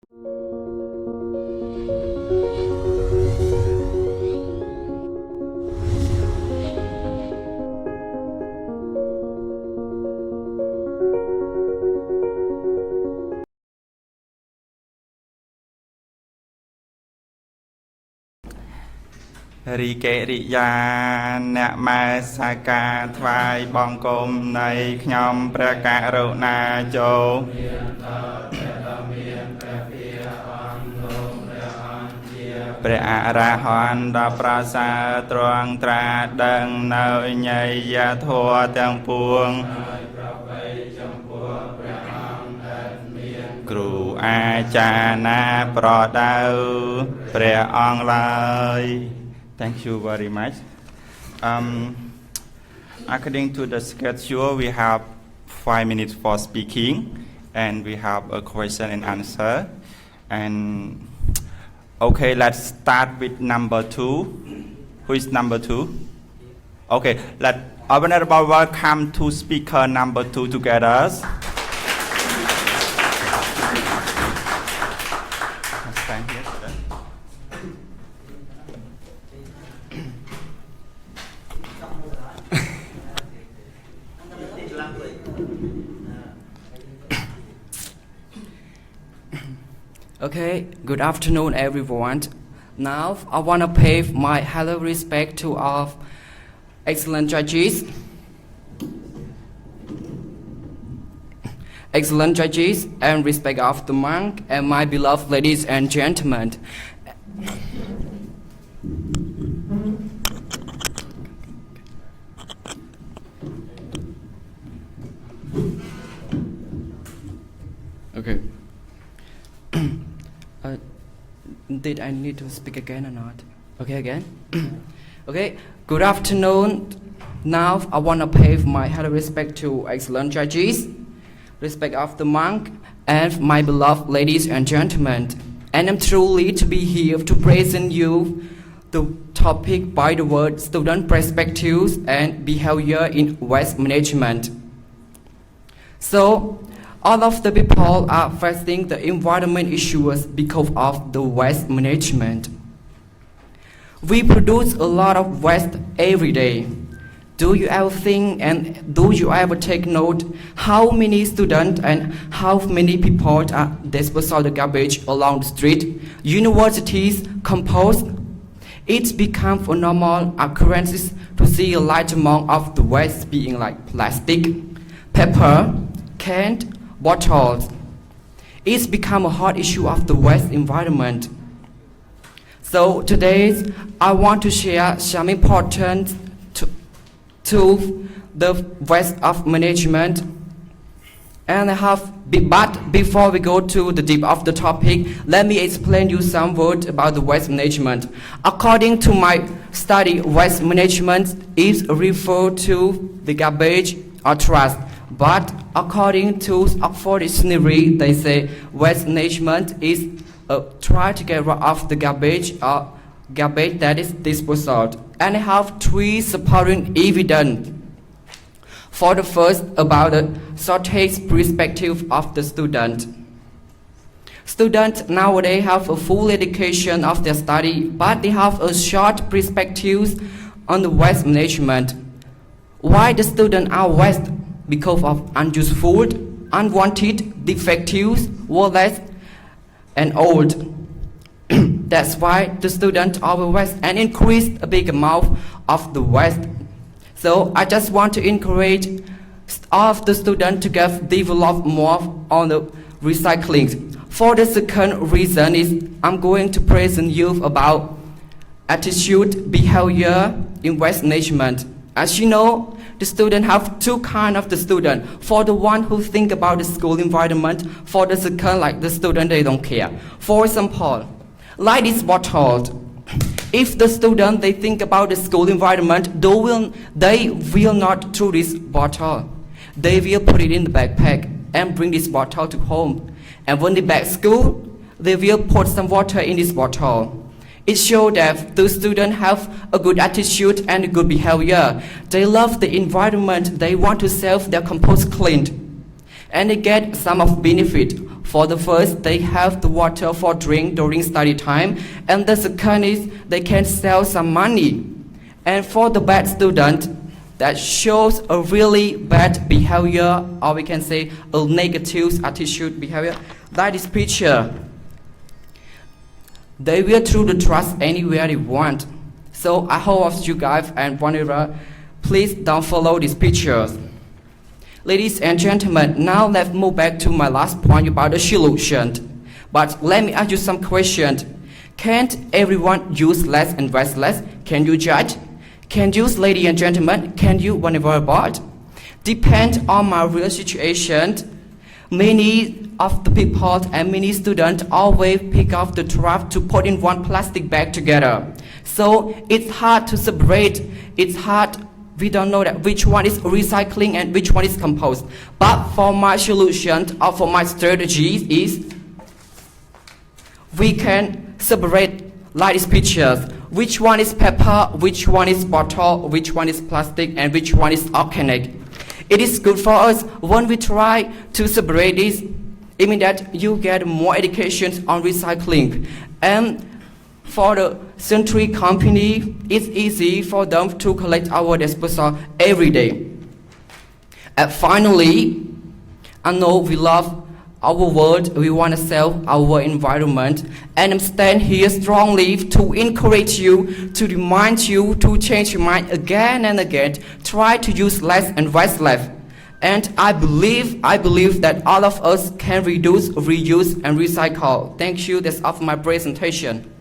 Rì kệ rì ya nẹ mai sa ca thvai bong công này nhom pra ca rô na châu Pre a ra hoan da pra sa truong tra đăng nơi nhây ya thua tăng puông Cru a cha na pro đau pre ong lai Thank you very much. According to the schedule, we have 5 minutes for speaking, and we have a question and answer. And okay, let's start with number 2. Who is number 2? Okay, let's welcome to speaker number 2 together. Stand here. Okay, good afternoon everyone. Now I want to pay my hello respect to our excellent judges. Excellent judges and respect of the monk and my beloved ladies and gentlemen. Okay. Did I need to speak again or not? Okay, again. Okay, good afternoon. Now I want to pay my hello respect to excellent judges, respect of the monk, and my beloved ladies and gentlemen. And I'm truly to be here to present you the topic by the word student perspectives and behavior in waste management. So, all of the people are facing the environment issues because of the waste management. We produce a lot of waste every day. Do you ever think and do you ever take note how many students and how many people are disposing the garbage along the street, universities, compost? It's become a normal occurrence to see a large amount of the waste being like plastic, paper, canned, bottles. It's become a hot issue of the waste environment. So today I want to share some important to the waste of management. And but before we go to the deep of the topic, let me explain you some words about the waste management. According to my study, waste management is referred to the garbage or trash. But according to Oxford Dictionary, they say waste management is try to get rid of the garbage or garbage that is disposed. And I have 3 supporting evidence. For the first, about the shortage perspective of the student. Students nowadays have a full education of their study, but they have a short perspective on the waste management. Why the students are waste? Because of unused food, unwanted, defectives, worthless, and old. That's why the students are waste and increase a big amount of the waste. So I just want to encourage all of the students to develop more on the recycling. For the second reason is I'm going to present you about attitude, behavior in waste management. As you know, the student have 2 kinds of the student. For the one who think about the school environment, for the second, like the student, they don't care. For example, like this bottle. If the student, they think about the school environment, they will not throw this bottle. They will put it in the backpack and bring this bottle to home. And when they back school, they will put some water in this bottle. It shows that the students have a good attitude and a good behavior. They love the environment. They want to save their compost cleaned. And they get some of benefit. For the first, they have the water for drink during study time, and the second is they can sell some money. And for the bad student, that shows a really bad behavior, or we can say a negative attitude behavior, like this picture. They will throw the trust anywhere they want. So I hope of you guys and whenever, please don't follow these pictures. Ladies and gentlemen, now let's move back to my last point about the solution. But let me ask you some questions. Can't everyone use less and waste less? Can you judge? Can you, ladies and gentlemen, can you whenever about? Depend on my real situation. Many of the people and many students always pick up the trash to put in one plastic bag together. So it's hard to separate. It's hard. We don't know that which one is recycling and which one is compost. But for my solution or for my strategy is we can separate like these pictures. Which one is paper, which one is bottle, which one is plastic, and which one is organic. It is good for us when we try to separate this. It means that you get more education on recycling. And for the Century company, it's easy for them to collect our disposal every day. And finally, I know we love our world, we want to save our environment, and I'm stand here strongly to encourage you, to remind you to change your mind again and again. Try to use less and waste less. And I believe that all of us can reduce, reuse, and recycle. Thank you. That's all for my presentation.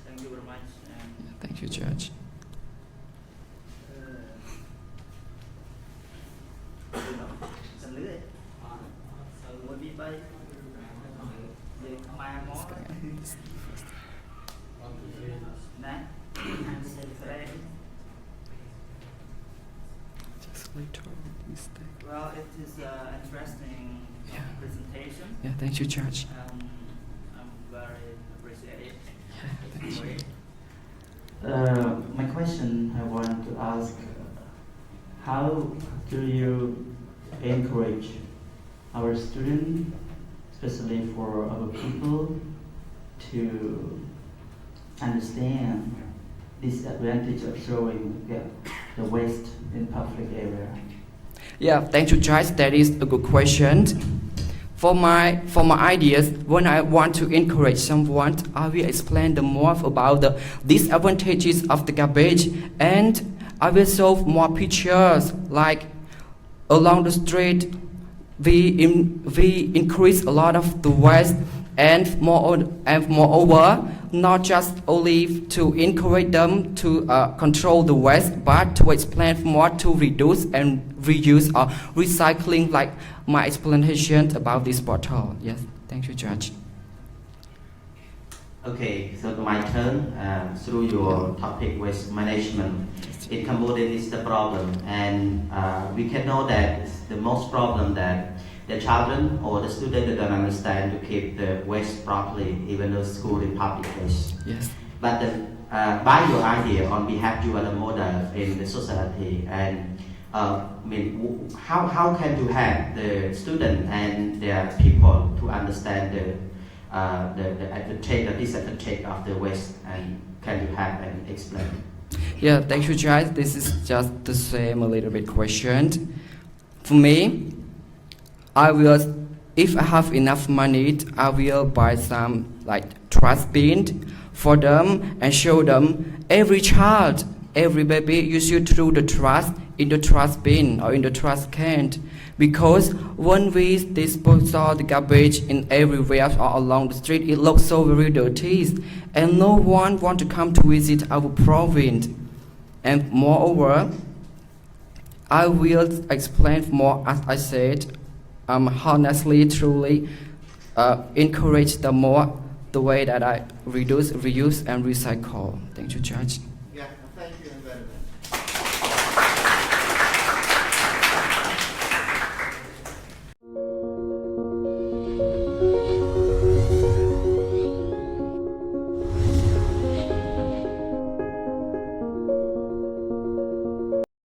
Thank you very much. Thank you, Judge. Well, it is an interesting presentation. Yeah, thank you, Judge. I'm very appreciative. Thank you. My question I want to ask, how do you encourage our students, especially for our people, to understand disadvantage of throwing the waste in public area? Yeah, thank you, Judge. That is a good question. For my ideas, when I want to encourage someone, I will explain them more about the disadvantages of the garbage, and I will show more pictures like along the street we increase a lot of the waste, and moreover, not just only to encourage them to control the waste, but to explain more to reduce and reuse or recycling, like my explanation about this bottle. Yes, thank you, Judge. Okay, so my turn. Through your topic, waste management in Cambodia is the problem, and we can know that the most problem that the children or the students don't understand to keep the waste properly, even though school in public place. Yes. But by your idea, on behalf you are the model in the society, and how can you have the student and their people to understand the advantage, the disadvantage of the waste, and can you have and explain? Yeah, thank you, Judge. This is just the same a little bit question. For me, if I have enough money, I will buy some like trash bin for them and show them every child, every baby, you should throw the trash in the trash bin or in the trash can. Because when we dispose of the garbage in everywhere or along the street, it looks so very dirty, and no one want to come to visit our province. And moreover, I will explain more, as I said, honestly, truly encourage the way that I reduce, reuse, and recycle. Thank you, Judge.